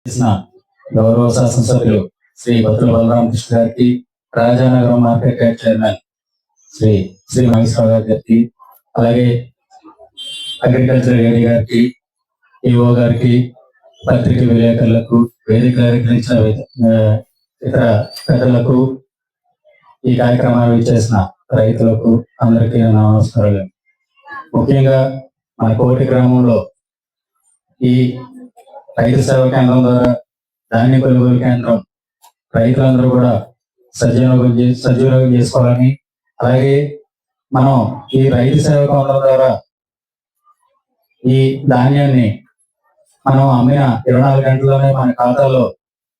చేసిన గౌరవ శాసనసభ్యులు శ్రీ బత్తుల బలరామకృష్ణ గారికి, Rajanagaram market yard chairman Shri Maheswararao గారికి, అలాగే అగ్రికల్చర్ ఏడీ గారికి, ఈఓ గారికి, పత్రిక విలేకరులకు, వేదిక అలంకరించిన ఇతర పెద్దలకు, ఈ కార్యక్రమాన్ని చేసిన రైతులకు అందరికీ నమస్కారాలు. ముఖ్యంగా మన కోటి గ్రామంలో ఈ రైతు సేవా కేంద్రం ద్వారా ధాన్య కొనుగోలు కేంద్రం రైతులందరూ కూడా సద్వినియోగం చేసుకోవాలని, అలాగే మనం ఈ రైతు సేవా కేంద్రం ద్వారా ఈ ధాన్యాన్ని మనం అమ్మిన 24 గంటల్లోనే మన ఖాతాలో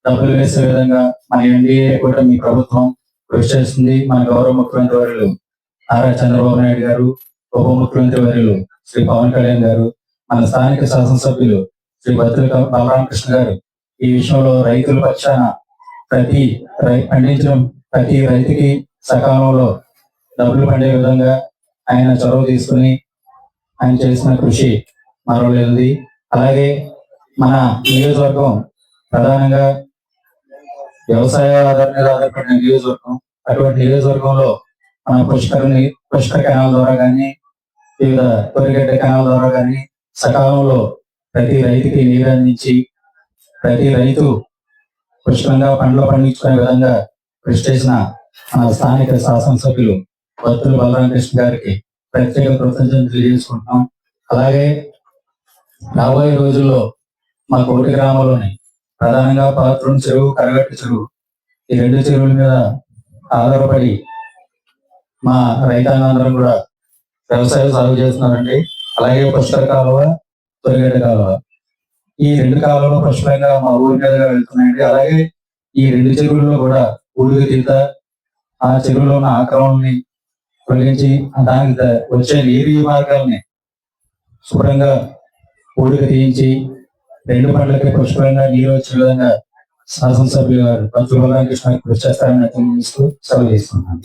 డబ్బులు వేసే విధంగా మన ఎన్డీఏ కూడా మీ ప్రభుత్వం కృషి చేస్తుంది. మన గౌరవ ముఖ్యమంత్రి వర్యులు నారా చంద్రబాబు నాయుడు గారు, ఉప ముఖ్యమంత్రి వర్యులు శ్రీ పవన్ కళ్యాణ్ గారు, మన స్థానిక శాసనసభ్యులు శ్రీ బత్తుల బలరామకృష్ణ గారు ఈ విషయంలో రైతుల పక్షాన పండించడం ప్రతి రైతుకి సకాలంలో డబ్బులు పండే విధంగా ఆయన చొరవ తీసుకుని ఆయన చేసిన కృషి మరవలేదు. అలాగే మన నియోజకవర్గం ప్రధానంగా వ్యవసాయ ఆధారపడిన నియోజకవర్గం. అటువంటి నియోజకవర్గంలో మన పుష్కర కెనాల్ ద్వారా కానీ, వివిధ తొరిగడ్డ కెనాల్ ద్వారా కానీ సకాలంలో ప్రతి రైతుకి నీరు అందించి ప్రతి రైతు పుష్కలంగా పంటలు పండించుకునే విధంగా కృషి చేసిన మన స్థానిక శాసనసభ్యులు బత్తుల బలరామకృష్ణ గారికి ప్రత్యేక కృతజ్ఞతలు తెలియజేసుకుంటున్నాం. అలాగే రాబోయే రోజుల్లో మా కోటి గ్రామంలోని ప్రధానంగా పాత్రుని చెరువు, కరగట్టు చెరువు, ఈ 2 చెరువుల మీద ఆధారపడి మా రైతాంగందరం కూడా వ్యవసాయం సాగు చేస్తున్నారండి. అలాగే పుష్కర కాలువ, తొరిగడ్డ కాలువ, ఈ 2 కాలువలు పుష్కలంగా మా ఊరి మీదుగా వెళ్తున్నాయండి. అలాగే ఈ 2 చెరువుల్లో కూడా ఊడికి తీత, ఆ చెరువులో ఉన్న ఆక్రమణని తొలగించి దానికి వచ్చే నీరు మార్గాల్ని శుభ్రంగా ఊడికి తీయించి 2 పంటలకి పుష్కలంగా నీరు వచ్చే విధంగా శాసనసభ్యులు గారు బత్తుల బలరామకృష్ణ కృషి చేస్తారని తెలియజేస్తూ సెలవు తీసుకున్నాను.